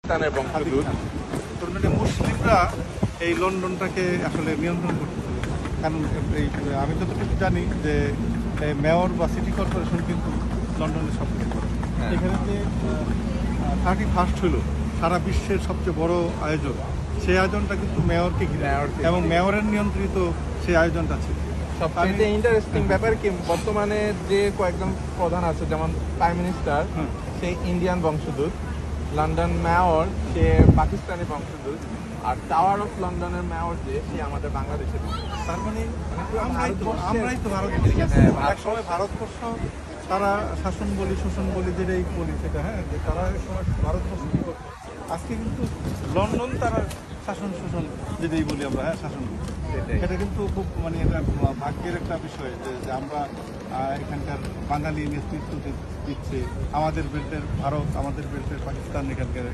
পাকিস্তানের বংশোদ্ভূত। মুসলিমরা এই লন্ডনটাকে আসলে নিয়ন্ত্রণ করতেছে, কারণ এই আমি যতটুকু জানি যে মেয়র বা সিটি কর্পোরেশন কিন্তু লন্ডনের সব কিছু করে। এখানে যে 31st হলো সারা বিশ্বের সবচেয়ে বড় আয়োজন, সেই আয়োজনটা কিন্তু মেয়রকে ঘিরে এবং মেয়রের নিয়ন্ত্রিত সেই আয়োজনটা ছিল। সবচেয়ে ইন্টারেস্টিং ব্যাপার কি, বর্তমানে যে কয়েকজন প্রধান আছে, যেমন প্রাইম মিনিস্টার সে ইন্ডিয়ান বংশোদ্ভূত, লন্ডন মেয়র সে পাকিস্তানি বংশোদ্ভূত, আর টাওয়ার অফ লন্ডনের মেয়র যে সে আমাদের বাংলাদেশের। তার মানে আমরাই তো ভারত, এক সময় ভারতবর্ষ তারা শাসন বলি শোষণ বলি যেটাই বলি সেটা, হ্যাঁ, যে তারা এক সময় ভারতবর্ষ কি করতো, আজকে কিন্তু লন্ডন তারা শাসন শোষণ যেটাই বলি আমরা, হ্যাঁ, শাসন বলি। এটা কিন্তু খুব মানে এটা ভাগ্যের একটা বিষয় যে আমরা এখানকার বাঙালি নেতৃত্ব দিচ্ছে, আমাদের বেল্টের ভারত, আমাদের বেল্টের পাকিস্তান, এখানকার